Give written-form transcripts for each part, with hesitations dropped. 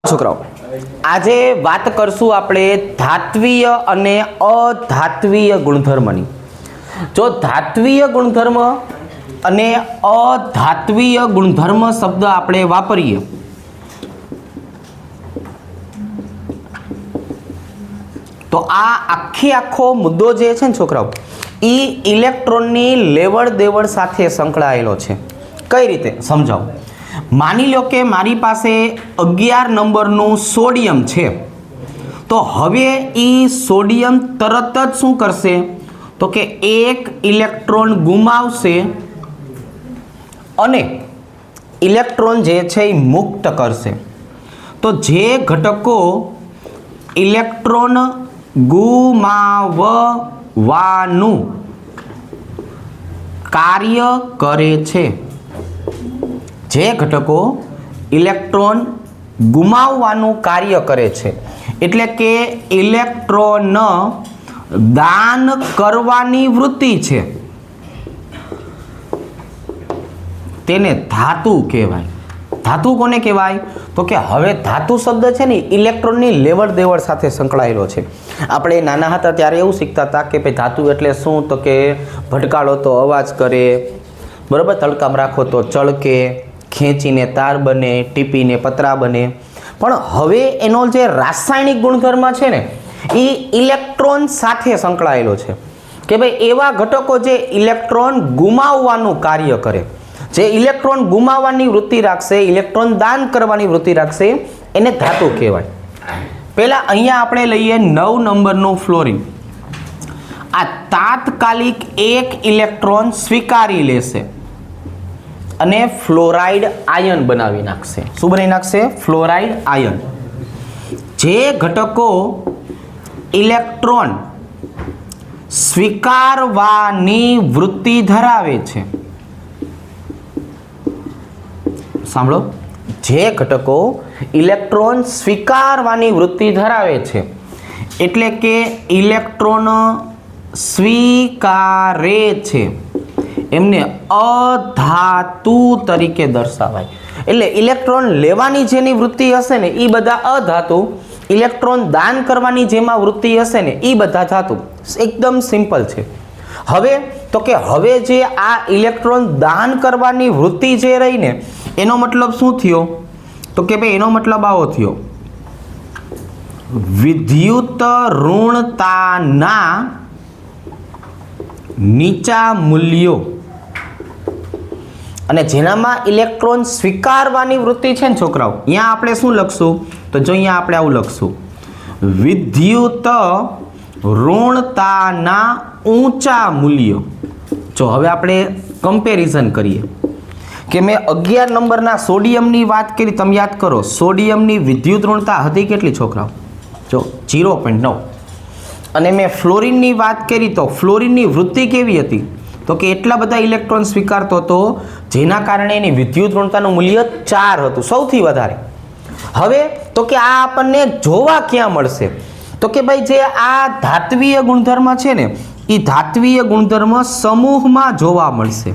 છોકરાઓ આજે વાત કરશું આપણે ધાત્વિય અને અધાત્વિય ગુણધર્મની। જો ધાત્વિય ગુણધર્મ અને અધાત્વિય ગુણધર્મ શબ્દ આપણે વાપરીએ તો આ આખો મુદ્દો જે છે ને છોકરાઓ એ ઇલેક્ટ્રોનની લેવડ દેવડ સાથે સંકળાયેલો છે। કઈ રીતે સમજાવો। માની લો કે મારી પાસે 11 નંબરનું સોડિયમ છે, તો હવે એ સોડિયમ તરત જ શું કરશે તો કે એક ઇલેક્ટ્રોન ગુમાવશે અને ઇલેક્ટ્રોન જે છે એ મુક્ત કરશે। તો જે ઘટકો ઇલેક્ટ્રોન ગુમાવવાનું કાર્ય કરે છે, જે ઘટકો ઇલેક્ટ્રોન ગુમાવવાનું કાર્ય કરે છે એટલે કે ઇલેક્ટ્રોન દાન કરવાની વૃત્તિ છે તેને ધાતુ કહેવાય। ધાતુ કોને કહેવાય તો કે હવે ધાતુ શબ્દ છે ને ઇલેક્ટ્રોનની લેવડ દેવડ સાથે સંકળાયેલો છે। આપણે નાના હતા ત્યારે એવું શીખતા હતા કે ભાઈ ધાતુ એટલે શું તો કે ભટકાળો તો અવાજ કરે, બરાબર, તડકામાં રાખો તો ચળકે, ખેંચીને તાર બને, ટીપીને પતરા બને। પણ હવે એનો જે રાસાયણિક ગુણધર્મ છે ને એ ઇલેક્ટ્રોન સાથે સંકળાયેલો છે કે ભાઈ એવા ઘટકો જે ઇલેક્ટ્રોન ગુમાવવાનું કાર્ય કરે, જે ઇલેક્ટ્રોન ગુમાવવાની વૃત્તિ રાખશે, ઇલેક્ટ્રોન દાન કરવાની વૃત્તિ રાખશે, એને ધાતુ કહેવાય। પહેલા અહીંયા આપણે લઈએ 9 નંબરનું ફ્લોરિન। આ તાત્કાલિક એક ઇલેક્ટ્રોન સ્વીકારી લેશે અને ફ્લોરાઇડ આયન બનાવી નાખશે। શું બનાવી નાખશે? Fluoride ion. જે ઘટકો ઇલેક્ટ્રોન સ્વીકારવાની વૃત્તિ ધરાવે છે, સાંભળો, જે ઘટકો ઇલેક્ટ્રોન સ્વીકારવાની વૃત્તિ ધરાવે છે એટલે કે ઇલેક્ટ્રોન સ્વીકારે છે એમને અધાતુ તરીકે દર્શાવાય। એટલે ઇલેક્ટ્રોન લેવાની જેની વૃત્તિ હશે ને એ બધા અધાતુ, ઇલેક્ટ્રોન દાન કરવાની જેમાં વૃત્તિ હશે ને એ બધા ધાતુ। એકદમ સિમ્પલ છે। હવે તો કે હવે જે આ ઇલેક્ટ્રોન દાન કરવાની વૃત્તિ જે રહી ને એનો મતલબ શું થયો તો કે ભાઈ એનો મતલબ આવો થયો, વિદ્યુત ઋણતાના નીચા મૂલ્યો અને જેનામાં ઇલેક્ટ્રોન સ્વીકારવાની વૃત્તિ છે ને છોકરાઓ, અહીંયા આપણે શું લખશું તો જો અહીંયા આપણે આવું લખશું, વિદ્યુત ઋણતાના ઊંચા મૂલ્યો। જો હવે આપણે કમ્પેરિઝન કરીએ કે મેં 11 નંબરના સોડિયમની વાત કરી, તમે યાદ કરો સોડિયમની વિદ્યુત ઋણતા હતી કેટલી છોકરાઓ? જો 0.9। અને મેં ફ્લોરિનની વાત કરી તો ફ્લોરિનની વૃત્તિ કેવી હતી તો કે એટલા બધા ઇલેક્ટ્રોન સ્વીકારતો હતો જેના કારણે એની વિદ્યુત ઋણતાનું મૂલ્ય 4 હતું, સૌથી વધારે। હવે તો કે આ આપણને જોવા ક્યાં મળશે તો કે ભાઈ જે આ ધાત્વિય ગુણધર્મ છે ને એ ધાત્વિય ગુણધર્મ સમૂહમાં જોવા મળશે।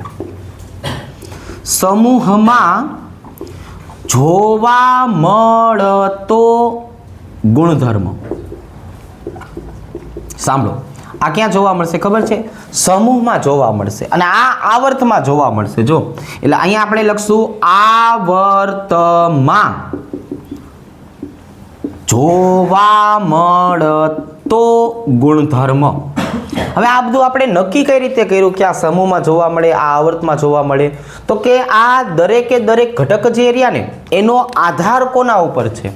સમૂહમાં જોવા મળતો ગુણધર્મ, સાંભળો, આ ક્યાં જોવા મળશે ખબર છે? સમૂહમાં જોવા મળશે અને આ આવર્તમાં જોવા મળશે। જો એટલે અહીંયા આપણે લખશું આવર્તમાં જોવા મળતો ગુણધર્મ। હવે આ બધું આપણે નક્કી કઈ રીતે કર્યું કે આ સમૂહમાં જોવા મળે, આ આવર્તમાં જોવા મળે તો કે આ દરેકે દરેક ઘટક જે રહ્યા ને એનો આધાર કોના ઉપર છે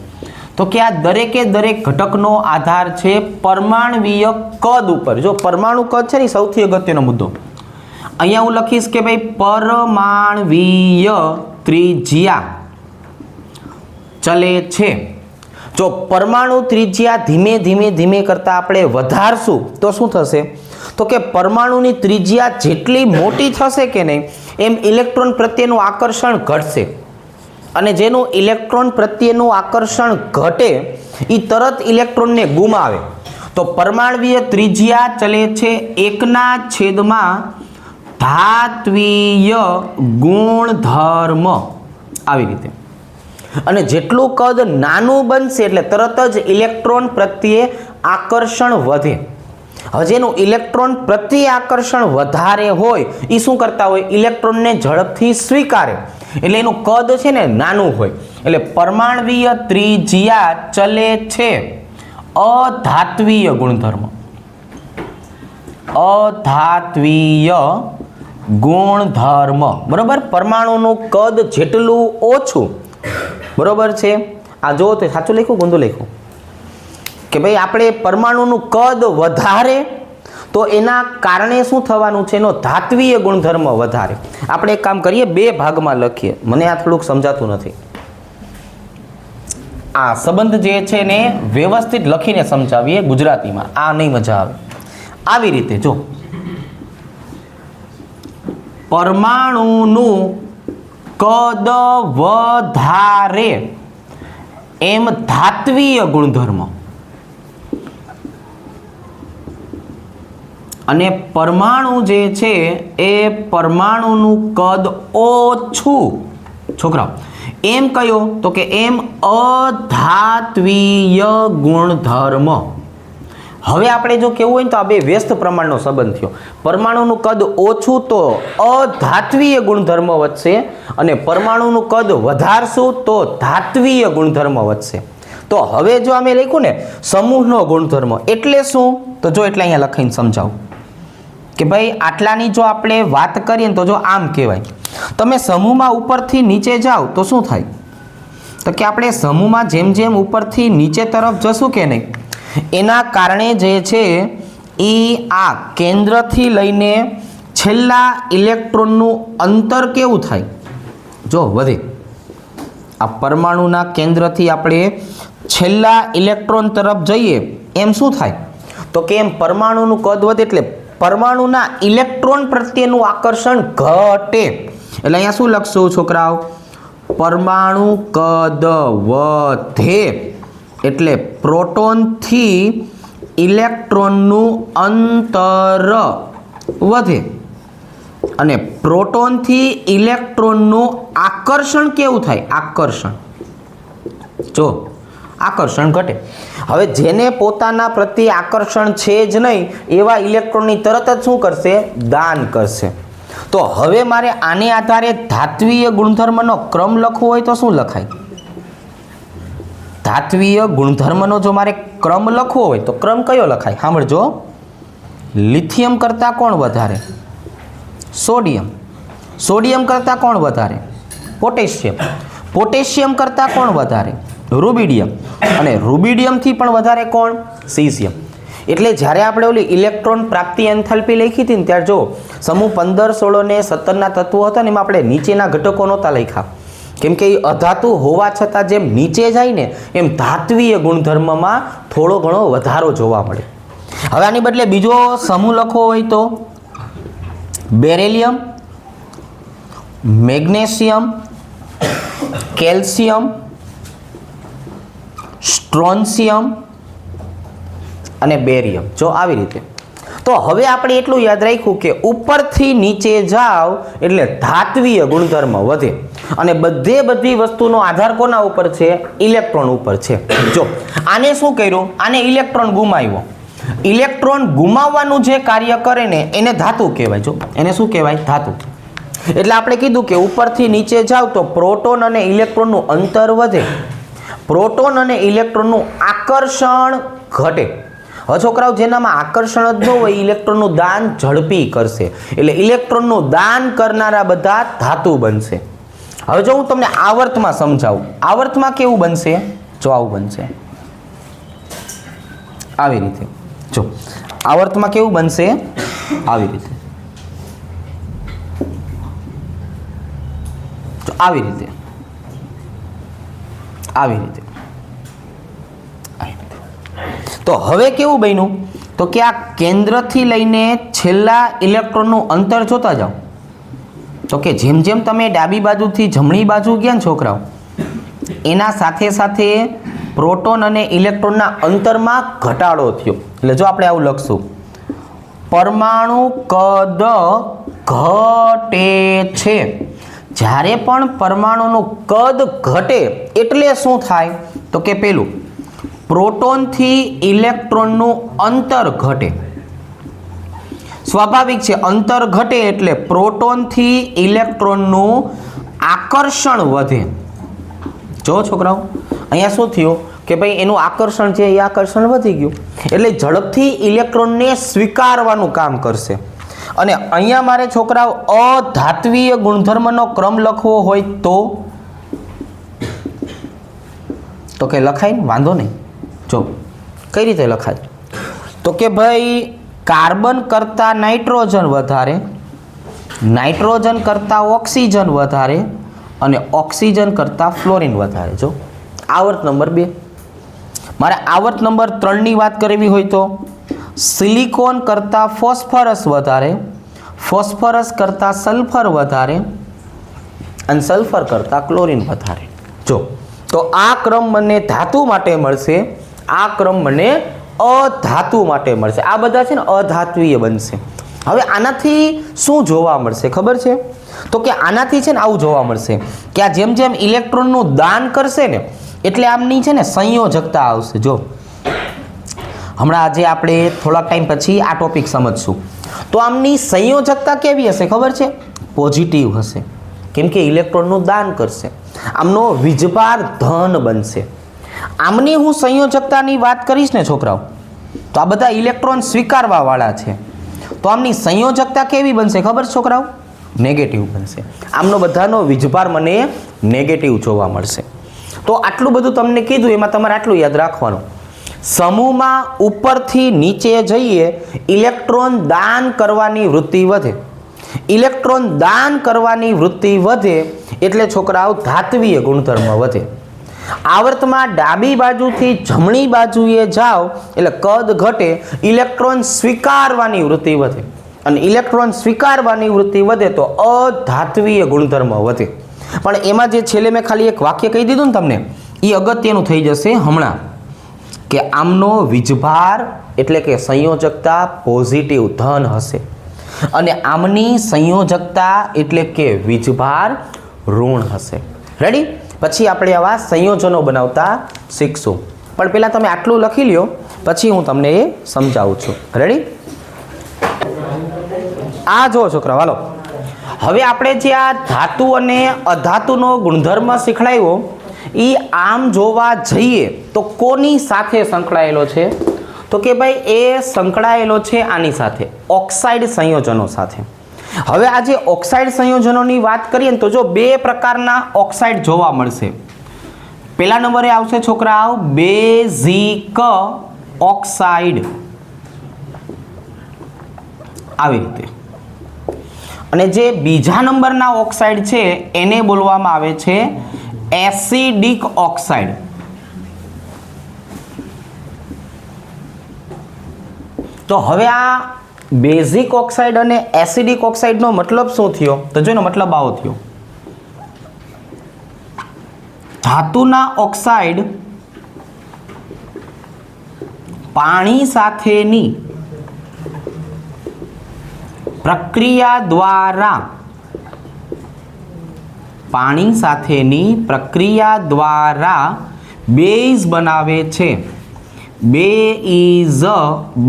તો કે આ દરેકે દરેક ઘટકનો આધાર છે પરમાણવીય કદ ઉપર। જો પરમાણુ કદ છે ને સૌથી અગત્યનો મુદ્દો, અહીંયા હું લખીશ કે ભાઈ પરમાણવીય ત્રિજ્યા ચલે છે। જો પરમાણુ ત્રિજ્યા ધીમે ધીમે ધીમે કરતા આપણે વધારશું તો શું થશે તો કે પરમાણુની ત્રિજ્યા જેટલી મોટી થશે કે નહીં એમ ઇલેક્ટ્રોન પ્રત્યેનું આકર્ષણ ઘટશે અને જેનું ઇલેક્ટ્રોન પ્રત્યેનું આકર્ષણ ઘટે એ તરત ઇલેક્ટ્રોનને ગુમાવે। તો પરમાણવીય ત્રિજ્યા ચલે છે 1/, ધાત્વિય ગુણધર્મ આવી રીતે। અને જેટલું કદ નાનું બનશે એટલે તરત જ ઇલેક્ટ્રોન પ્રત્યે આકર્ષણ વધે. હવે જેનું ઇલેક્ટ્રોન પ્રત્યે આકર્ષણ વધારે હોય એ શું કરતા હોય, ઇલેક્ટ્રોનને ઝડપથી સ્વીકારે, એટલે એનું કદ છે ને નાનું હોય. એટલે પરમાણ્વીય ત્રિજ્યા ચલે છે અધાત્વીય ગુણધર્મ. અધાત્વીય ગુણધર્મ, બરોબર. પરમાણુનું કદ જેટલું ઓછું, બરોબર છે. આ જો તો સાચું લખ્યું, ગુંદુ લખ્યું કે ભાઈ આપણે પરમાણુનું કદ વધારે તો એના કારણે શું થવાનું છે, એનો ધાત્વીય ગુણધર્મ વધારે. આપણે એક કામ કરીએ, બે ભાગમાં લખીએ, મને આ થોડુંક સમજાતું નથી. આ સંબંધ જે છે ને વ્યવસ્થિત લખીને સમજાવીએ ગુજરાતીમાં, આ નહીં મજા આવે. આવી રીતે જો, પરમાણુનું કદ વધારે એમ ધાત્વીય ગુણધર્મ, અને પરમાણુ જે છે એ પરમાણુનું કદ ઓછું, છોકરાઓ એમ કયો તો કે એમ અધાત્વીય ગુણધર્મ. હવે આપણે જો કેવું હોય ને તો આ બે વ્યસ્ત પ્રમાણનો સંબંધ થયો. પરમાણુનું કદ ઓછું તો અધાત્વીય ગુણધર્મ વધશે, અને પરમાણુનું કદ વધારશું તો ધાત્વીય ગુણધર્મ વધશે. તો હવે જો અમે લખ્યું ને સમૂહનો ગુણધર્મ એટલે શું, તો જો એટલે અહીંયા લખીને સમજાવું કે ભાઈ આટલાની જો આપણે વાત કરીએ તો જો આમ કહેવાય, તમે સમૂહમાં ઉપરથી નીચે જાઓ તો શું થાય, તો કે આપણે સમૂહમાં જેમ જેમ ઉપરથી નીચે તરફ જશું કે નહીં, એના કારણે જે છે એ આ કેન્દ્રથી લઈને છેલ્લા ઇલેક્ટ્રોનનું અંતર કેવું થાય, જો વધે. આ પરમાણુના કેન્દ્રથી આપણે છેલ્લા ઇલેક્ટ્રોન તરફ જઈએ એમ શું થાય, તો કે એમ પરમાણુનું કદ વધે એટલે પરમાણુના ઇલેક્ટ્રોન પ્રત્યેનું આકર્ષણ ઘટે. એટલે અહીંયા શું લખશું છોકરાઓ, પરમાણુ કદ વધે એટલે પ્રોટોનથી ઇલેક્ટ્રોનનું અંતર વધે, અને પ્રોટોનથી ઇલેક્ટ્રોનનું આકર્ષણ કેવું થાય, આકર્ષણ, જો આકર્ષણ ઘટે. હવે જેને પોતાના પ્રત્યે આકર્ષણ છે જ નહીં એવા ઇલેક્ટ્રોનની તરત જ શું કરશે, દાન કરશે. તો હવે મારે આને આધારે ધાત્વીય ગુણધર્મનો ક્રમ લખવો હોય તો શું લખાય, ધાત્વીય ગુણધર્મનો જો મારે ક્રમ લખવો હોય તો ક્રમ કયો લખાય, સાંભળજો. લિથિયમ કરતાં કોણ વધારે, સોડિયમ. સોડિયમ કરતાં કોણ વધારે, પોટેશિયમ. પોટેશિયમ કરતાં કોણ વધારે, રૂબિડિયમ. અને રૂબિડિયમથી પણ વધારે કોણ, સીઝિયમ. એટલે જ્યારે આપણે ઓલી ઇલેક્ટ્રોન પ્રાપ્તિ એન્થાલ્પી લખી હતી ને ત્યારે જો સમૂહ 15, 16 અને 17ના તત્વો હતા ને એમાં આપણે નીચેના ઘટકો નહોતા લખ્યા, કેમ કે એ અધાતુ હોવા છતાં જેમ નીચે જાય ને એમ ધાત્વીય ગુણધર્મમાં થોડો ઘણો વધારો જોવા મળે. હવે આની બદલે બીજો સમૂહ લખવો હોય તો બેરિલિયમ, મેગ્નેશિયમ, કેલ્શિયમ, સ્ટ્રોન્શિયમ અને બેરિયમ. જો આવી રીતે. તો હવે આપણે એટલું યાદ રાખ્યું કે ઉપરથી નીચે જાઓ એટલે ધાત્વીય ગુણધર્મ વધે, અને બધી વસ્તુનો આધાર કોના ઉપર છે, ઇલેક્ટ્રોન ઉપર છે. જો આને શું કર્યું, આને ઇલેક્ટ્રોન ગુમાવ્યો. ઇલેક્ટ્રોન ગુમાવવાનું જે કાર્ય કરે ને એને ધાતુ કહેવાય. જો એને શું કહેવાય, ધાતુ. એટલે આપણે કીધું કે ઉપરથી નીચે જાવ તો પ્રોટોન અને ઇલેક્ટ્રોનનું અંતર વધે, પ્રોટોન અને ઇલેક્ટ્રોનનું આકર્ષણ ઘટે. હવે છોકરાઓ જેનામાં આકર્ષણ જ ન હોય ઇલેક્ટ્રોનનું દાન ઝડપી કરશે, એટલે ઇલેક્ટ્રોનનું દાન કરનારા બધા ધાતુ બનશે. હવે જો હું તમને આવર્તમાં સમજાવું, આવર્તમાં કેવું બનશે, જો આવું બનશે, આવી રીતે. જો આવર્તમાં કેવું બનશે, આવી રીતે, આવી રીતે, આવી રીતે. તો હવે કેવું બન્યું, તો કે આ કેન્દ્રથી લઈને છેલ્લા ઇલેક્ટ્રોનનું અંતર જોતા જાઓ, તો કે જેમ જેમ તમે ડાબી બાજુથી જમણી બાજુ ગયા ને છોકરાઓ, એના સાથે સાથે પ્રોટોન અને ઇલેક્ટ્રોનના અંતરમાં ઘટાડો થયો. એટલે જો આપણે આવું લખશું, પરમાણુ કદ ઘટે છે જ્યારે પણ પરમાણુનું કદ ઘટે એટલે શું થાય? તો કે પેલું પ્રોટોનથી ઇલેક્ટ્રોનનું અંતર ઘટે. સ્વાભાવિક છે, અંતર ઘટે એટલે પ્રોટોનથી ઇલેક્ટ્રોનનું આકર્ષણ વધે. જો છોકરાઓ, અહીંયા શું થયું કે ભાઈ એનું આકર્ષણ છે એ આકર્ષણ વધી ગયું એટલે ઝડપથી ઇલેક્ટ્રોનને સ્વીકારવાનું કામ કરશે. અને અહીંયા મારે છોકરાઓ અધાત્વીય ગુણધર્મનો ક્રમ લખવો હોય તો કે લખાય ને, વાંધો નહીં. જો કઈ રીતે લખાય? તો કે ભાઈ કાર્બન કરતાં નાઇટ્રોજન વધારે, નાઇટ્રોજન કરતાં ઓક્સિજન વધારે અને ઓક્સિજન કરતાં ફ્લોરિન વધારે. જો આવર્ત નંબર 2. મારે આવર્ત નંબર 3ની વાત કરવી હોય તો સિલિકોન કરતાં ફોસ્ફરસ વધારે, ફોસ્ફરસ કરતાં સલ્ફર વધારે અને સલ્ફર કરતાં ક્લોરિન વધારે. જો તો આ ક્રમ મને ધાતુ માટે મળશે, આ ક્રમ મને અધાતુ માટે મળશે. આ બધા છે ને અધાત્વીય બનશે. હવે આનાથી શું જોવા મળશે ખબર છે? તો કે આનાથી છે ને આવું જોવા મળશે કે આ જેમ જેમ ઇલેક્ટ્રોનનું દાન કરશે ને એટલે આમની છે ને સંયોજકતા આવશે. જો હમણાં આજે આપણે થોડાક ટાઈમ પછી આ ટોપિક સમજશું. તો આમની સંયોજકતા કેવી હશે ખબર છે? પોઝિટિવ હશે, કેમ કે ઇલેક્ટ્રોનનું દાન કરશે. આમનો વીજભાર ધન બનશે. આમની હું સંયોજકતાની વાત કરીશ ને છોકરાઓ, તો આ બધા ઇલેક્ટ્રોન સ્વીકારવા વાળા છે. તો આમની સંયોજકતા કેવી બનશે ખબર છે છોકરાઓ? નેગેટિવ બનશે. આમનો બધાનો વીજભાર મને નેગેટિવ જોવા મળશે. તો આટલું બધું તમને કીધું, એમાં તમારે આટલું યાદ રાખવાનું, સમૂહમાં ઉપરથી નીચે જઈએ ઇલેક્ટ્રોન દાન કરવાની વૃત્તિ વધે. ઇલેક્ટ્રોન દાન કરવાની વૃત્તિ વધે એટલે છોકરાઓ ધાત્વીય ગુણધર્મ વધે. આવર્તમાં ડાબી બાજુથી જમણી બાજુએ જાઓ એટલે કદ ઘટે, ઇલેક્ટ્રોન સ્વીકારવાની વૃત્તિ વધે. અને ઇલેક્ટ્રોન સ્વીકારવાની વૃત્તિ વધે તો અધાત્વીય ગુણધર્મ વધે. પણ એમાં જે છેલ્લે મેં ખાલી એક વાક્ય કહી દીધું ને તમને, એ અગત્યનું થઈ જશે હમણાં, કે આમનો વીજભાર એટલે કે સંયોજકતા પોઝિટિવ ધન હશે અને આમની સંયોજકતા એટલે કે વીજભાર ઋણ હશે. રેડી? પછી આપણે આવા સંયોજનો બનાવતા શીખશું. પણ પહેલાં તમે આટલું લખી લ્યો, પછી હું તમને એ સમજાવું છું. રેડી? આ જો છોકરા, હાલો હવે આપણે જે આ ધાતુ અને અધાતુનો ગુણધર્મ શીખડાયો એ આમ જોવા જઈએ તો કોની સાથે સંકળાયેલો છે? તો કે ભાઈ એ સંકળાયેલો છે આની સાથે, ઓક્સાઇડ સંયોજનો સાથે. હવે આ જે ઓક્સાઇડ સંયોજનોની વાત કરીએ ને તો જો 2 પ્રકારના ઓક્સાઇડ જોવા મળશે. પહેલા નંબરે આવશે છોકરાઓ બેઝિક ઓક્સાઇડ, આવી રીતે. અને જે બીજા નંબરના ઓક્સાઇડ છે એને બોલવામાં આવે છે એસિડિક ઓક્સાઇડ. તો હવે આ બેઝિક ઓક્સાઇડ અને એસિડિક ઓક્સાઇડનો મતલબ શું થયો? તો જોઈનો મતલબ આવો થયો, ધાતુના ઓક્સાઇડ પાણી સાથેની પ્રક્રિયા દ્વારા, પાણી સાથેની પ્રક્રિયા દ્વારા બેઝ બનાવે છે, બેઝ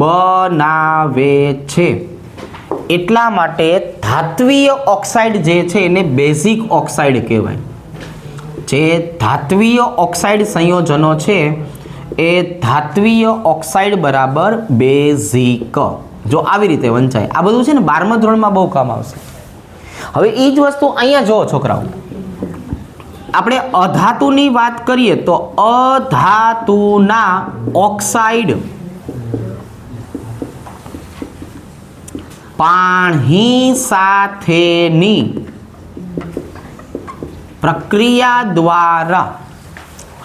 બનાવે છે. એટલા માટે ધાત્વીય ઓક્સાઇડ જે છે એને બેઝિક ઓક્સાઇડ કહેવાય. જે ધાત્વીય ઓક્સાઇડ સંયોજનો છે એ ધાત્વીય ઓક્સાઇડ બરાબર બેઝિક. જો આવી રીતે વંચાય. આ બધું છે ને 12મા ધોરણમાં બહુ કામ આવશે. હવે એ જ વસ્તુ અહીંયા જો છોકરાઓ, આપણે અધાતુની વાત કરીએ તો અધાતુના ઓક્સાઇડ પાણી સાથેની પ્રક્રિયા દ્વારા,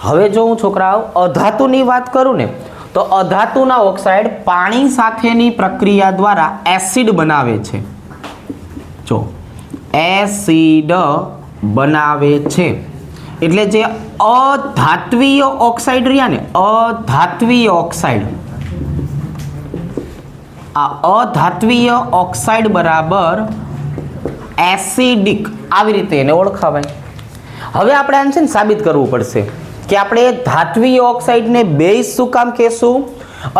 હવે જો હું છોકરાઓ અધાતુની વાત કરું ને તો અધાતુના ઓક્સાઇડ પાણી સાથેની પ્રક્રિયા દ્વારા એસિડ બનાવે છે. જો એસિડ બનાવે છે એટલે જે અધાત્વીય ઓક્સાઇડ રહ્યા ને, અધાત્વીય ઓક્સાઇડ, આ અધાત્વીય ઓક્સાઇડ બરાબર એસિડિક, આવી રીતે એને ઓળખાવાય. હવે આપણે આને છે ને સાબિત કરવું પડશે કે આપણે ધાત્વિય ઓક્સાઇડને બેઝ શું કામ કહેશું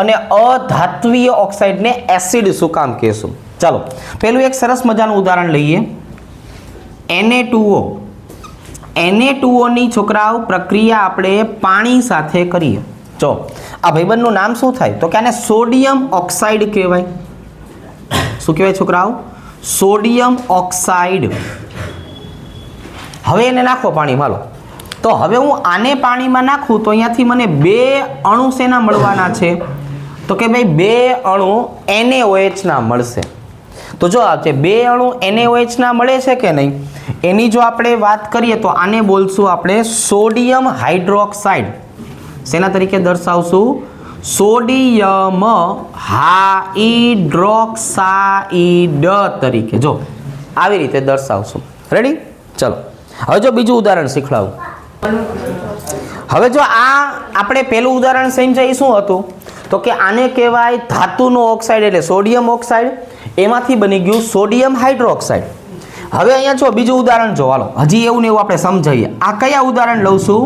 અને અધાત્વિય ઓક્સાઇડને એસિડ શું કામ કહેશું. ચાલો પહેલું એક સરસ મજાનું ઉદાહરણ લઈએ. Na2O. Na2O ની છોકરાઓ પ્રક્રિયા આપણે પાણી સાથે કરીએ. જો આ ભાઈબંધનું નામ શું થાય તો કે આને સોડિયમ ઓક્સાઇડ કહેવાય. શું કહેવાય છોકરાઓ? Sodium oxide. હવે એને નાખો પાણીમાં. લો તો હવે હું આને પાણીમાં નાખું તો અહીંયાથી મને બે અણુ શેના મળવાના છે તો કે ભાઈ બે અણુ NaOH ના મળશે. તો જો આ બે અણુ NaOH ના મળે છે કે નહીં એની જો આપણે વાત કરીએ તો આને બોલશું આપણે સોડિયમ હાઇડ્રોક્સાઇડ. શેના તરીકે દર્શાવશું? સોડિયમ હાઇડ્રોક્સાઇડ તરીકે. જો આવી રીતે દર્શાવશું. રેડી? ચલો હવે જો બીજું ઉદાહરણ શીખવાડું. હવે જો આ આપણે પહેલું ઉદાહરણ સમજાય શું હતું તો કે આને કહેવાય ધાતુનો ઓક્સાઇડ એટલે સોડિયમ ઓક્સાઇડ. એમાંથી બની ગયું સોડિયમ હાઇડ્રોક્સાઇડ. હવે અહીંયા જો બીજું ઉદાહરણ જો. હાલો હજી એવું ને એવું આપણે સમજાવીએ. આ કયા ઉદાહરણ લઉં છું?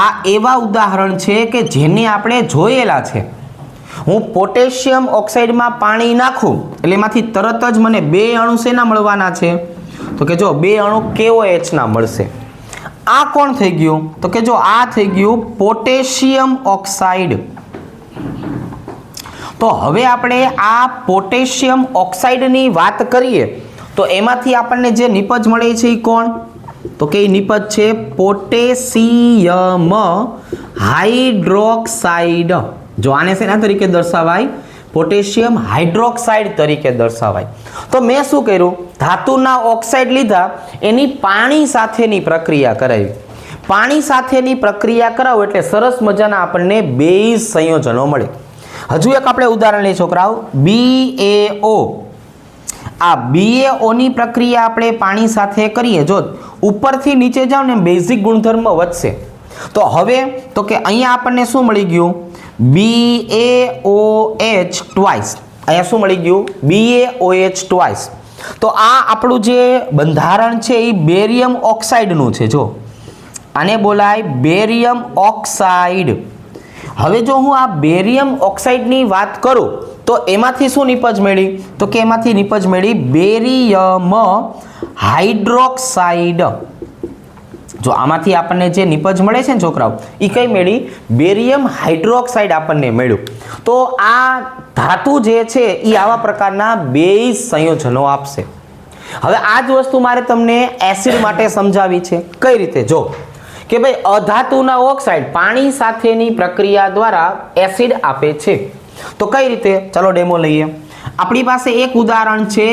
આ એવા ઉદાહરણ છે કે જેને આપણે જોયેલા છે. હું પોટેશિયમ ઓક્સાઇડમાં પાણી નાખું એટલે એમાંથી તરત જ મને બે અણુ શેના મળવાના છે તો કે જો બે અણુ KOH ના મળશે. આ કોણ થઈ ગયું તો કે જો આ થઈ ગયું પોટેશિયમ ઓક્સાઇડ. તો હવે આપણે આ પોટેશિયમ ઓક્સાઇડની વાત કરીએ તો એમાંથી આપણને જે નિપજ મળે છે એ કોણ તો કે નિપજ છે પોટેશિયમ હાઇડ્રોક્સાઇડ. જો આને શેના તરીકે દર્શાવાય? પોટેશિયમ હાઇડ્રોક્સાઇડ તરીકે દર્શાવાય. તો મેં શું કર્યું? ધાતુના ઓક્સાઇડ લીધા એની પાણી સાથેની પ્રક્રિયા કરાવી. પાણી સાથેની પ્રક્રિયા કરાવો એટલે સરસ મજાના આપણને બેઝ સંયોજનો મળે. હજુ એક આપણે ઉદાહરણ લઈએ છોકરાઓ. BaO. આ BaO ની પ્રક્રિયા આપણે પાણી સાથે કરીએ. જો ઉપરથી નીચે જાવ ને બેઝિક ગુણધર્મ વધશે. તો હવે તો કે અહીંયા આપણને શું મળી ગયું? BaOH twice. અહીંયા શું મળી ગયું? BaOH twice. તો આ આપણું જે બંધારણ છે એ બેરિયમ ઓક્સાઇડનું છે. જો આને બોલાય બેરિયમ ઓક્સાઇડ. હવે જો હું આ બેરિયમ ઓક્સાઇડની વાત કરું તો એમાંથી શું નિપજ મળી તો કે એમાંથી નિપજ મળી બેરિયમ હાઇડ્રોક્સાઇડ. જો આમાંથી આપણને જે નિપજ મળે છે ને છોકરાઓ એ કઈ મળી? બેરિયમ હાઇડ્રોક્સાઇડ આપણને મળ્યું. તો આ ધાતુ જે છે એ આવા પ્રકારના બેઝ સંયોજનો આપશે. હવે આ જ વસ્તુ મારે તમને એસિડ માટે સમજાવી છે. કઈ રીતે? જો કે ભાઈ અધાતુના ઓક્સાઇડ પાણી સાથેની પ્રક્રિયા દ્વારા એસિડ આપે છે. તો કઈ રીતે? ચાલો ડેમો લઈએ. આપણી પાસે એક ઉદાહરણ છે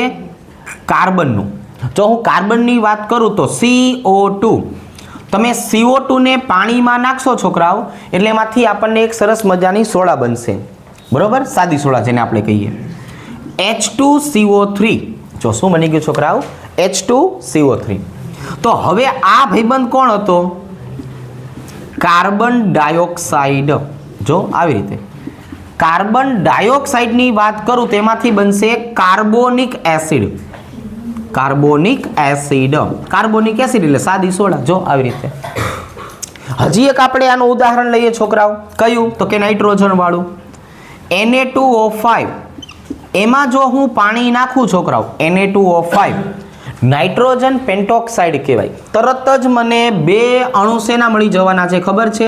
કાર્બનનું. જો હું કાર્બનની વાત કરું તો CO2. તમે CO2 ને પાણીમાં નાખશો છોકરાઓ એટલે એમાંથી આપણને એક સરસ મજાની સોડા બનશે. બરોબર? સાદી સોડા જેને આપણે કહીએ. H2CO3. જો શું બની ગયું છોકરાઓ? H2CO3. તો હવે આ ભાઈબંધ કોણ હતો? Carbon dioxide. જો આવી રીતે કાર્બન ડાયોક્સાઇડની વાત કરું તેમાંથી બનશે carbonic acid. Carbonic acid. Carbonic acid એટલે સાદી સોડા. જો આવી રીતે. હજી એક આપણે આનું ઉદાહરણ લઈએ છોકરાઓ. કયું? તો કે નાઇટ્રોજન વાળું Na2O5. એમાં જો હું પાણી નાખું છોકરાઓ Na2O5 નાઇટ્રોજન પેન્ટોક્સાઇડ કહેવાય. તરત જ મને બે અણુ શેના મળી જવાના છે ખબર છે?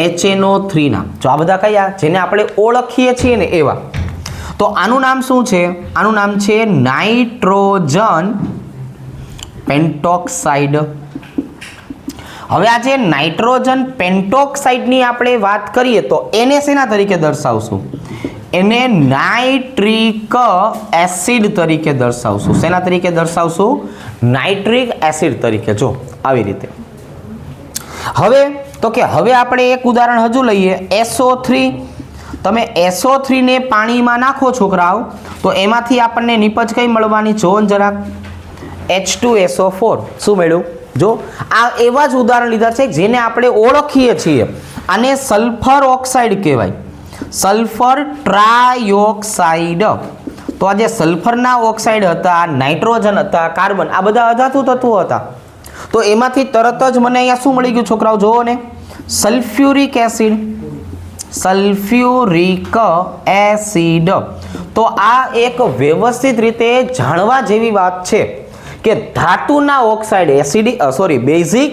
HNO3 ના. જો આ બધા કયા જેને આપણે ઓળખીએ છીએ ને એવા. તો આનું નામ શું છે? આનું નામ છે નાઇટ્રોજન પેન્ટોક્સાઇડ. હવે આ જે નાઇટ્રોજન પેન્ટોક્સાઇડની આપણે વાત કરીએ તો એને શેના તરીકે દર્શાવશું? એને નાઇટ્રિક એસિડ તરીકે દર્શાવશું. શેના તરીકે દર્શાવશું? નાઇટ્રિક એસિડ તરીકે. જો આવી રીતે. હવે તો કે હવે આપણે એક ઉદાહરણ હજુ લઈએ. SO3. તમે SO3 ને પાણીમાં નાખો છોકરાઓ તો એમાંથી આપણને નિપજ કઈ મળવાની? જોન જરાક. H2SO4. શું મળ્યું? જો આ એવા જ ઉદાહરણ લીધા છે જેને આપણે ઓળખીએ છીએ. આને સલ્ફર ઓક્સાઇડ કહેવાય. Sulphur trioxide. તો આ જે સલ્ફરના ઓક્સાઇડ હતા, નાઇટ્રોજન હતા, કાર્બન, આ બધા અધાતુ તત્વો હતા. તો એમાંથી તરત જ મને અહીંયા શું મળી ગયું છોકરાઓ જુઓ ને, સલ્ફ્યુરિક એસિડ. Sulphuric acid. તો આ એક વ્યવસ્થિત રીતે જાણવા જેવી વાત છે કે ધાતુના ઓક્સાઇડ એસિડિક બેઝિક,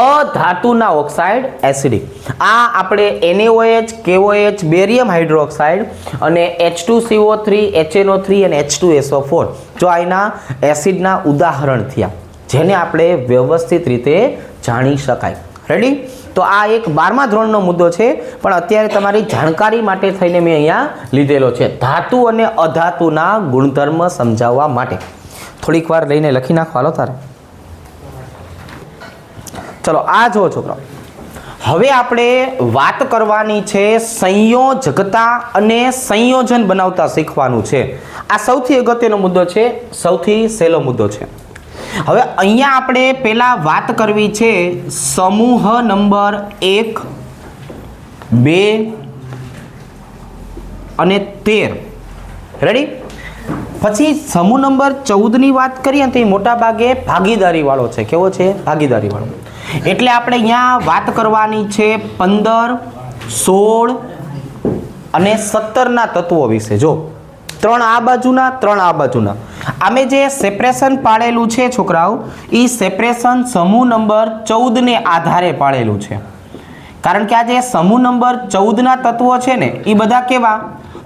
અધાતુના ઓક્સાઇડ એસિડિક. આ આપણે NaOH, KOH, બેરિયમ હાઇડ્રોક્સાઇડ અને H2CO3, HNO3 અને H2SO4 જો આના એસિડના ઉદાહરણ થયા જેને આપણે વ્યવસ્થિત રીતે જાણી શકાય. રેડી? તો આ એક 12મા ધોરણનો મુદ્દો છે, પણ અત્યારે તમારી જાણકારી માટે થઈને મેં અહીંયા લીધેલો છે, ધાતુ અને અધાતુના ગુણધર્મ સમજાવવા માટે. થોડીક વાર લઈને લખી નાખો હાલો તારે. ચલો આ જુઓ છોકરાઓ, હવે આપણે વાત કરવાની છે સંયોજકતા અને સંયોજન બનાવતા શીખવાનું છે. આ સૌથી અગત્યનો મુદ્દો છે, સૌથી સહેલો મુદ્દો છે. હવે અહીંયા આપણે પહેલા વાત કરવી છે સમૂહ નંબર 1, 2 અને 13. રેડી? પછી સમૂહ નંબર 14 ની વાત કરીએ તો એ મોટા ભાગે ભાગીદારી વાળો છે. કેવો છે? ભાગીદારી વાળો. એટલે આપણે અહીંયા વાત કરવાની છે 15, 16 અને 17 ના તત્વો વિશે. જો 3 આ બાજુના, 3 આ બાજુના. આમે જે સેપરેશન પાડેલું છે છોકરાઓ, એ સેપરેશન સમૂહ નંબર 14 ને આધારે પાડેલું છે. કારણ કે આ જે સમૂહ નંબર 14 ના તત્વો છે ને એ બધા કેવા,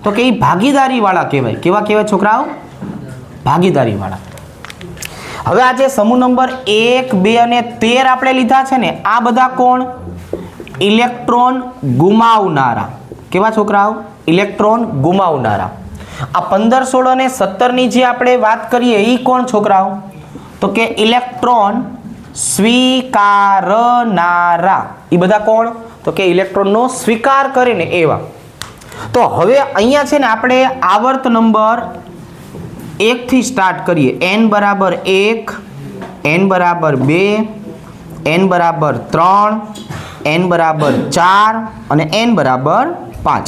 તો કે એ ભાગીદારી વાળા કહેવાય. કેવા કહેવાય છોકરાઓ? ભાગીદારી વાળા. હવે આ જે સમૂહ નંબર 1, 2 અને 13 આપણે લીધા છે ને, આ બધા કોણ? ઇલેક્ટ્રોન ગુમાવનારા. કેવા છોકરાઓ? ઇલેક્ટ્રોન ગુમાવનારા. આ 15, 16 અને 17 ની જે આપણે વાત કરીએ એ કોણ છોકરાઓ? તો કે ઇલેક્ટ્રોન સ્વીકારનારા. એ બધા કોણ? તો કે ઇલેક્ટ્રોનનો સ્વીકાર કરે ને એવા. તો હવે અહીંયા છે ને આપણે આવર્ત નંબર 1 થી સ્ટાર્ટ કરીએ. n બરાબર 1, n બરાબર 2, n બરાબર 3, n બરાબર 4 અને n બરાબર 5.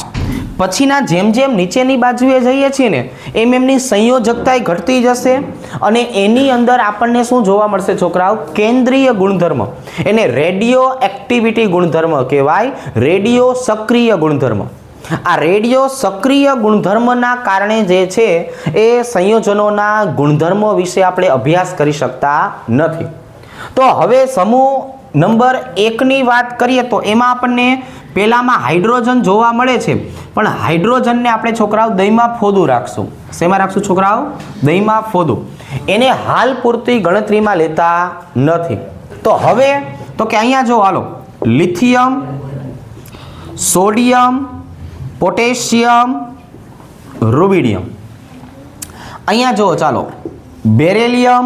પછીના જેમ જેમ નીચેની બાજુએ જઈએ છીએ ને એમ એમની સંયોજકતા ઘટતી જશે અને એની અંદર આપણને શું જોવા મળશે છોકરાઓ? કેન્દ્રીય ગુણધર્મ. એને રેડિયો એક્ટિવિટી ગુણધર્મ કહેવાય, રેડિયો સક્રિય ગુણધર્મ. આ રેડિયો સક્રિય ગુણધર્મના કારણે જે છે એ સંયોજનોના ગુણધર્મો વિશે આપણે અભ્યાસ કરી શકતા નથી. તો હવે સમૂહ નંબર 1 ની વાત કરીએ તો એમાં આપણને પહેલામાં હાઇડ્રોજન જોવા મળે છે, પણ હાઇડ્રોજનને આપણે છોકરાઓ દહીંમાં ફોદું રાખશું. શેમાં રાખશું છોકરાઓ? દહીંમાં ફોદું. એને હાલ પૂરતી ગણતરીમાં લેતા નથી. તો હવે તો કે અહીંયા જો હાલો, લિથિયમ, સોડિયમ, પોટેશિયમ, રૂબિડિયમ. અહીંયા જો ચાલો, બેરેલિયમ,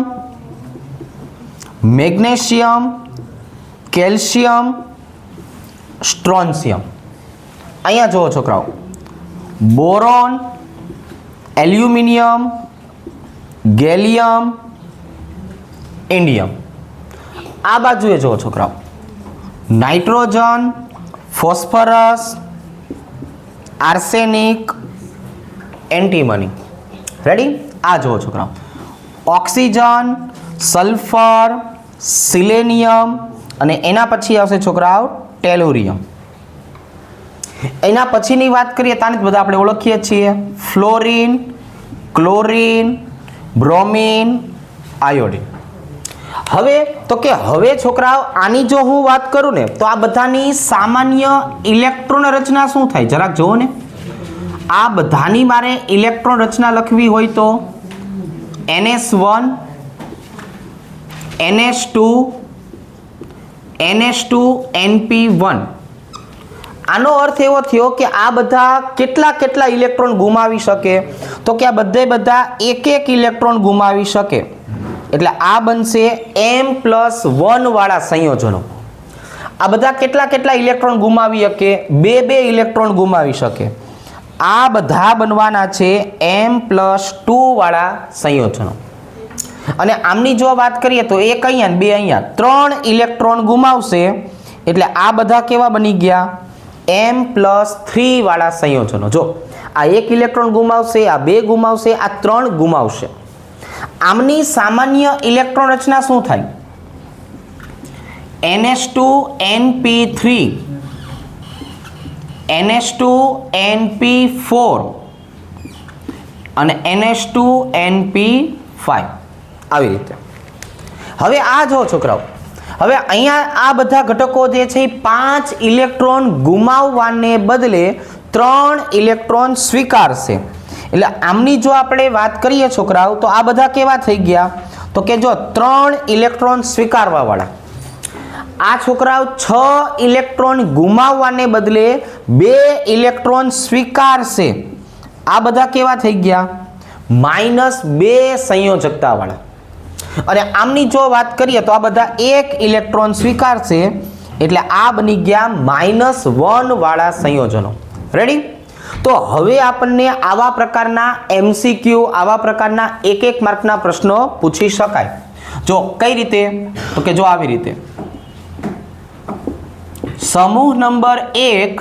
મેગ્નેશિયમ, કેલ્શિયમ, સ્ટ્રોન્શિયમ. અહીંયા જુઓ છોકરાઓ, બોરોન, એલ્યુમિનિયમ, ગેલિયમ, ઇન્ડિયમ. આ બાજુએ જુઓ છોકરાઓ, nitrogen, phosphorus, arsenic, antimony. Ready? આ જુઓ છોકરાઓ, ઓક્સિજન, સલ્ફર, સિલેનિયમ અને એના પછી આવશે છોકરાઓ ટેલુરિયમ. એના પછીની વાત કરીએ તાને બધા આપણે ઓળખીએ છીએ, ફ્લોરિન, ક્લોરિન, બ્રોમિન, આયોડિન. હવે તો કે હવે છોકરાઓ આની જો હું વાત કરું ને તો આ બધાની સામાન્ય ઇલેક્ટ્રોન રચના શું થાય જરાક જોવો ને. આ બધાની મારે ઇલેક્ટ્રોન રચના લખવી હોય તો NS1, NS2, NS2, NP1. આનો અર્થ એવો થયો કે આ બધા કેટલા ઇલેક્ટ્રોન ગુમાવી શકે? તો કે આ બધા એક ઇલેક્ટ્રોન ગુમાવી શકે. એટલે આ બનશે M+1 વાળા સંયોજનો. આ બધા કેટલા ઇલેક્ટ્રોન ગુમાવી શકે? બે ઇલેક્ટ્રોન ગુમાવી શકે. આ બધા બનવાના છે M+2 વાળા સંયોજનો. અને આમની જો વાત કરીએ તો એક અહીંયા ને બે અહીંયા 3 ઇલેક્ટ્રોન ગુમાવશે. એટલે આ બધા કેવા બની ગયા? M+3 વાળા સંયોજનો. જો આ એક ઇલેક્ટ્રોન ગુમાવશે, આ બે ગુમાવશે, આ ત્રણ ગુમાવશે. આમની સામાન્ય ઇલેક્ટ્રોન રચના શું થાય? NH2NP3 NH2NP4 અને NH2NP5 આવી રીતે. હવે આ જો છોકરાઓ, હવે અહીંયા આ બધા ઘટકો જે છે એ 5 ઇલેક્ટ્રોન ગુમાવવાને બદલે 3 ઇલેક્ટ્રોન સ્વીકારશે. એટલે આમની જો આપણે વાત કરીએ છોકરાઓ તો આ બધા કેવા થઈ ગયા? તો કે જો 3 ઇલેક્ટ્રોન સ્વીકારવા વાળા. આ છોકરાઓ 6 ઇલેક્ટ્રોન ગુમાવવાને બદલે 2 ઇલેક્ટ્રોન સ્વીકારશે. આ બધા કેવા થઈ ગયા? -2 સંયોજકતા વાળા. અને આમની જો વાત કરીએ તો આ બધા 1 ઇલેક્ટ્રોન સ્વીકારશે, એટલે આ બની ગયા -1 વાળા સંયોજનો. રેડી? તો હવે આપણને આવા પ્રકારના MCQ, આવા પ્રકારના 1 માર્કના પ્રશ્નો પૂછી શકાય. જો કઈ રીતે? તો કે જો આવી રીતે. સમૂહ નંબર 1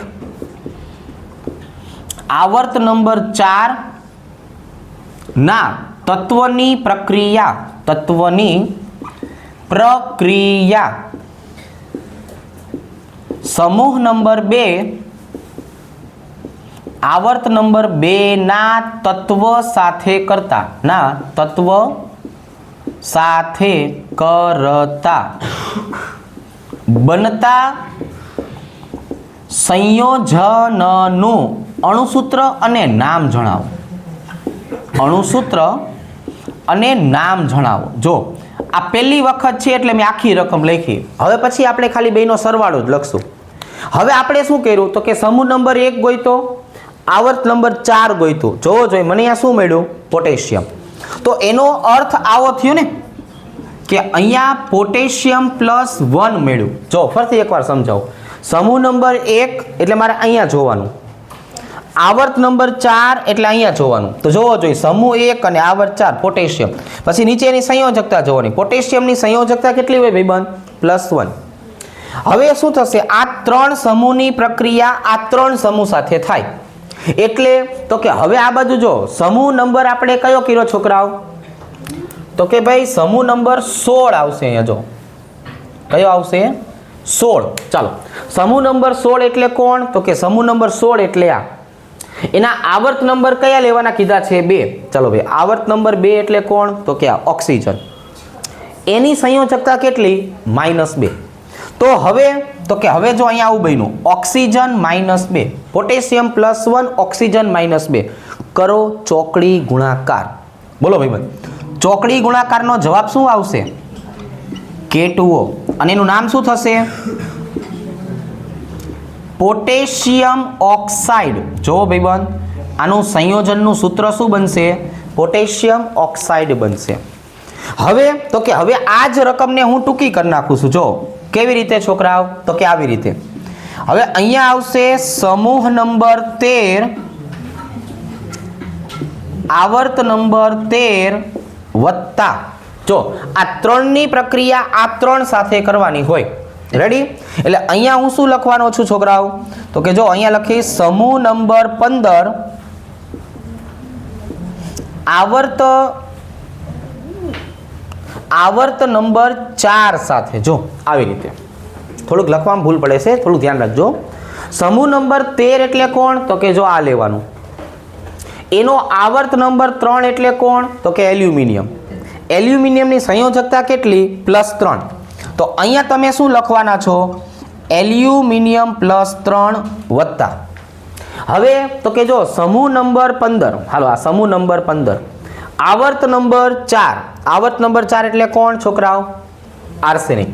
આવર્ત નંબર 4 ના તત્વની પ્રક્રિયા સમૂહ નંબર 2 આવર્ત નંબર 2 ના તત્વ સાથે કરતા બનતા સંયોજનનું અણુસૂત્ર અને નામ જણાવો. અણુસૂત્ર અને નામ જણાવો. જો આ પહેલી વખત છે એટલે મેં આખી રકમ લખી. હવે પછી આપણે ખાલી બેનો સરવાળો જ લખશું. હવે આપણે શું કર્યું? તો કે સમૂહ નંબર 1 ગોઈતો, આવર્ત નંબર 4 ગોઈતું. જોવો જોઈએ મને અહીંયા શું મળ્યું? પોટેશિયમ. તો એનો અર્થ આવો થયો ને કે અહીંયા પોટેશિયમ +1 મળ્યું. જો ફરીથી એકવાર સમજાવું. સમૂહ નંબર 1 એટલે મારે અહીંયા જોવાનું, આવર્ત નંબર 4 એટલે અહીંયા જોવાનું. તો જોવો જોઈએ સમૂહ 1 અને આવર્ત 4 પોટેશિયમ. પછી નીચેની સંયોજકતા જોવાની. પોટેશિયમની સંયોજકતા કેટલી હોય ભાઈબંધ? +1. હવે શું થશે? આ 3 સમૂહની પ્રક્રિયા આ 3 સમૂહ સાથે થાય. એટલે તો કે હવે આ બાજુ જો સમૂહ નંબર આપણે કયો કર્યો છોકરાઓ? તો કે ભાઈ સમૂહ નંબર 16 આવશે. અહીંયા જો કયો આવશે? 16. ચાલો, સમૂહ નંબર 16 એટલે કોણ? તો કે સમૂહ નંબર 16 એટલે આ. એના આવર્ત નંબર કયા લેવાના કીધા છે? 2. ચાલો ભાઈ, આવર્ત નંબર 2 એટલે કોણ? તો કે આ ઓક્સિજન. એની સંયોજકતા કેટલી? -2. તો હવે જો અહીંયા આવું બન્યું, ઓક્સિજન -2, પોટેશિયમ +1, ઓક્સિજન -2. કરો ચોકડી ગુણાકાર. બોલો ભાઈબંધ, ચોકડી ગુણાકારનો જવાબ શું આવશે? K2O. અને એનું નામ શું થશે? Potassium oxide. જો ભાઈબંધ, આનું સંયોજનનું સૂત્ર શું બનશે? પોટેશિયમ ઓક્સાઇડ બનશે. હવે તો કે હવે આ જ રકમને હું ટૂંકી કરી નાખું છું. જો કેવી રીતે છોકરાઓ? તો કે આવી રીતે. હવે અહીંયા આવશે સમૂહ નંબર 13 આવર્ત નંબર 13 વત્તા, જો આ 3ની પ્રક્રિયા આ 3 સાથે કરવાની હોય. રેડી? એટલે અહીંયા હું શું લખવાનો છું છોકરાઓ? તો કે જો અહીંયા લખીશ સમૂહ નંબર 15 આવર્ત નંબર 4 સાથે. જો આવી રીતે થોડુંક લખવામાં ભૂલ પડે છે, થોડું ધ્યાન રાખજો. સમૂહ નંબર 13 એટલે કોણ? તો કે જો આ લેવાનું. એનો આવર્ત નંબર 3 એટલે કોણ? તો કે એલ્યુમિનિયમ. એલ્યુમિનિયમની સંયોજકતા કેટલી? +3. તો અહીંયા તમે શું લખવાના છો? એલ્યુમિનિયમ +3 વત્તા. હવે તો કે જો સમૂહ નંબર 15, હાલો આ સમૂહ નંબર 15 આવર્ત નંબર 4. આવર્ત નંબર 4 એટલે કોણ છોકરાઓ? આર્સેનિક.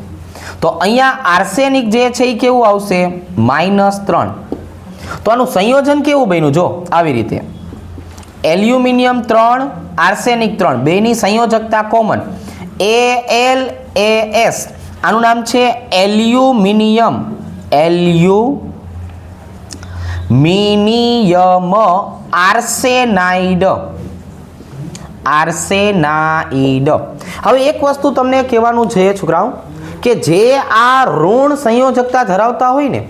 તો અહીંયા આર્સેનિક જે છે એ કેવું આવશે? -3. તો આનું સંયોજન કેવું બન્યું? જો આવી રીતે એલ્યુમિનિયમ 3, આર્સેનિક 3, બેની સંયોજકતા કોમન, AlAs. આનું નામ છે એલ્યુમિનિયમ. Aluminium arsenide. હવે એક વસ્તુ તમને કહેવાનું છે છોકરાઓ કે જે આ ઋણ સંયોજકતા ધરાવતા હોય ને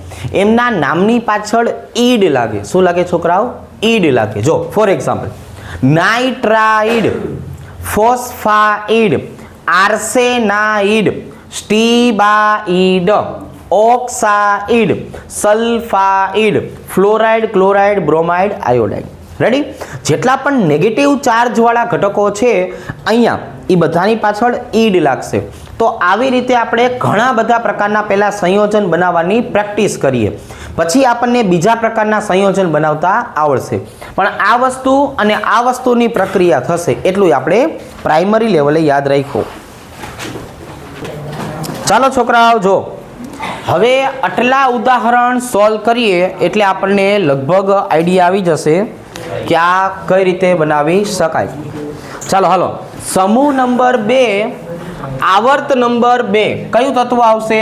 એમના નામની પાછળ ઈડ લાગે. શું લાગે છોકરાઓ? ઈડ લાગે. જો for example nitride, phosphide, arsenide, stibide, oxide, sulphide, fluoride, chloride, bromide, iodide. Ready? જેટલા પણ નેગેટિવ ચાર્જવાળા ઘટકો છે અહીંયા એ બધાની પાછળ ઈડ લાગશે. તો આવી રીતે આપણે ઘણા બધા પ્રકારના પહેલા સંયોજન બનાવવાની પ્રેક્ટિસ કરીએ, પછી આપણને બીજા પ્રકારના સંયોજન બનાવતા આવડશે. પણ આ વસ્તુ અને આ વસ્તુની પ્રક્રિયા થશે એટલું આપણે પ્રાઇમરી લેવલે યાદ રાખો. ચાલો છોકરાઓ, જો હવે આટલા ઉદાહરણ સોલ્વ કરીએ એટલે આપણને લગભગ આઈડિયા આવી જશે કે આ કઈ રીતે બનાવી શકાય. ચાલો હાલો, સમૂહ નંબર 2, આવર્ત નંબર 2, કયું તત્વ આવશે?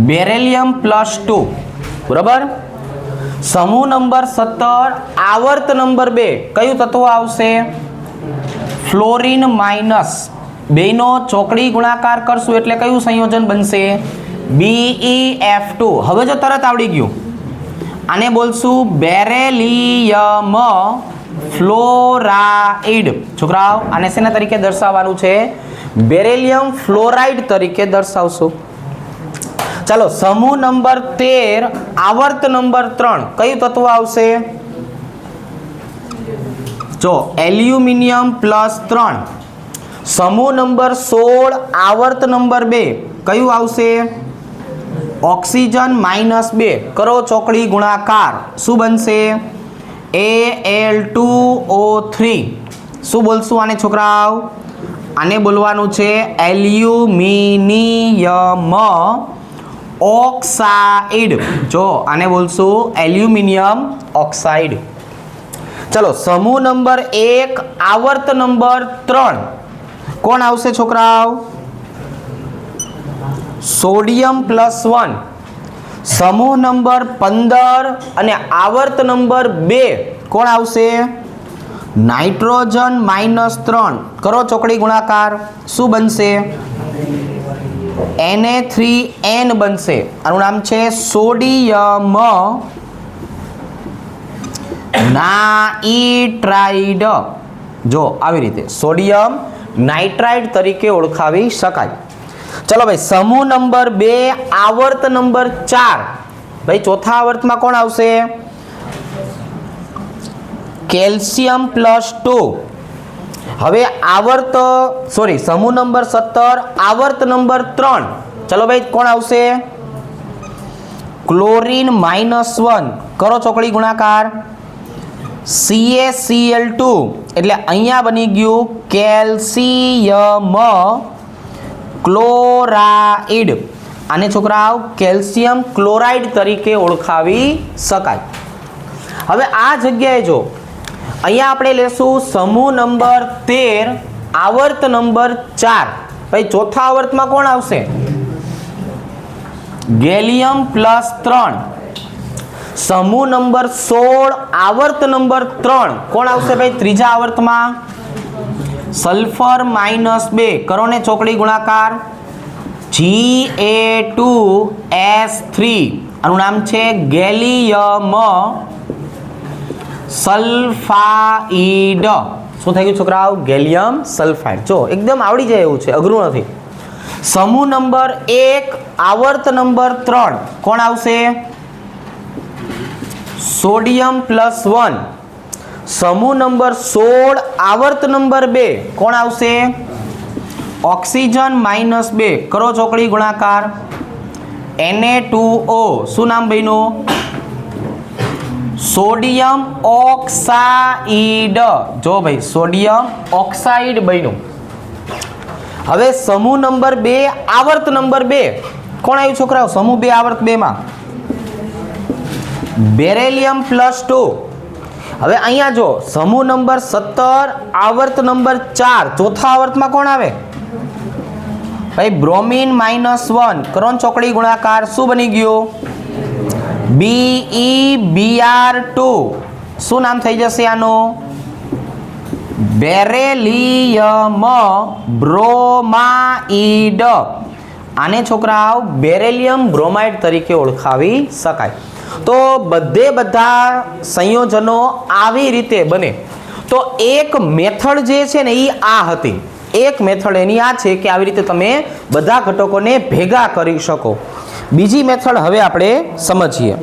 બેરિલિયમ +2, બરાબર. સમૂહ નંબર 17, આવર્ત નંબર 2, કયું તત્વ આવશે? ફ્લોરિન -. બેનો ચોકડી ગુણાકાર કરશું એટલે કયું સંયોજન બનશે? BeF2. હવે જો તરત આવડી ગયું, આને બોલશું બેરિલિયમ ફ્લોરાઇડ. છોકરાઓ, આને શેના તરીકે દર્શાવવાનું છે? બેરિલિયમ ફ્લોરાઇડ તરીકે દર્શાવશું. ચાલો, સમૂહ નંબર 13, આવર્ત નંબર 3, કયું તત્વ આવશે? જો એલ્યુમિનિયમ +3. સમૂહ નંબર 16, આવર્ત નંબર 2, કયું આવશે? ઓક્સિજન -2. કરો ચોકડી ગુણાકાર, શું બનશે? Al2O3. શું બોલશું આને છોકરાઓ? આને બોલવાનું છે એલ્યુમિનિયમ ઓક્સાઇડ. જો આને બોલશું એલ્યુમિનિયમ ઓક્સાઇડ. ચલો, સમૂહ નંબર 1, આવર્ત નંબર 3, કોણ આવશે છોકરાઓ? સોડિયમ +1. સમૂહ નંબર 15 અને આવર્ત નંબર 2, કોણ આવશે? નાઇટ્રોજન -3. કરો ચોકડી ગુણાકાર, શું બનશે? Na3N બનશે. આનું નામ છે સોડિયમ નાઇટ્રાઇડ. જો આવી રીતે સોડિયમ નાઇટ્રાઇડ તરીકે ઓળખાવી શકાય. ચલો ભાઈ, સમૂહ નંબર 2, આવર્ત નંબર 4, ભાઈ ચોથા આવર્તમાં કોણ આવશે? કેલ્શિયમ +2. હવે સમૂહ નંબર 17, આવર્ત નંબર 3, ચલો ભાઈ કોણ આવશે? ક્લોરીન -1. કરો ચોકડી ગુણાકાર, CaCl2 એટલે અહીંયા બની ગયું કેલ્શિયમ ક્લોરાઇડ. આને છોકરાઓ કેલ્શિયમ ક્લોરાઇડ તરીકે ઓળખાવી શકાય. હવે આ જગ્યાએ જો અહીંયા આપણે લેશું સમૂહ નંબર 13, આવર્ત નંબર 4. ભાઈ ચોથા આવર્તમાં કોણ આવશે? ગેલિયમ +3. સમૂહ નંબર 16, આવર્ત નંબર 3, કોણ આવશે ભાઈ ત્રીજા આવર્તમાં? સલ્ફર -2. કરો ને ચોકડી ગુણાકાર, Ga2S3. આનું નામ છે ગેલિયમ સલ્ફાઇડ. શું થઈ ગયું છોકરાઓ? Gallium sulphide. જો એકદમ આવડી જાય એવું છે, અઘરું નથી. સમૂહ નંબર 1, આવર્ત નંબર 3, કોણ આવશે? સોડિયમ +1. સમૂહ નંબર 16, આવર્ત નંબર 2, કોણ આવશે? ઓક્સિજન -2. કરો ચોકડી ગુણાકાર, Na2O. શું નામ બન્યું? Sodium oxide. જો ભાઈ સોડિયમ ઓક્સાઇડ બન્યું. હવે સમૂહ નંબર 2, આવર્ત નંબર 2, કોણ આવ્યું છોકરાઓ? સમૂહ 2, આવર્ત 2 માં બેરિલિયમ +2. હવે અહીંયા જો સમૂહ નંબર 17, આવર્ત નંબર 4, ચોથા આવર્તમાં કોણ આવે? ભાઈ બ્રોમિન -1. કરો ચોકડી ગુણાકાર, શું બની ગયું? BeBr2. શું નામ થઈ જશે આનું? Beryllium bromide. આને છોકરાઓ બેરિલિયમ બ્રોમાઇડ તરીકે ઓળખાવી શકાય. તો બધા સંયોજનો આવી રીતે બને. તો એક મેથડ જે છે ને એ આ હતી. એક મેથડ એની આ છે કે આવી રીતે તમે બધા ઘટકોને ભેગા કરી શકો. બીજી મેથડ હવે આપણે સમજીએ.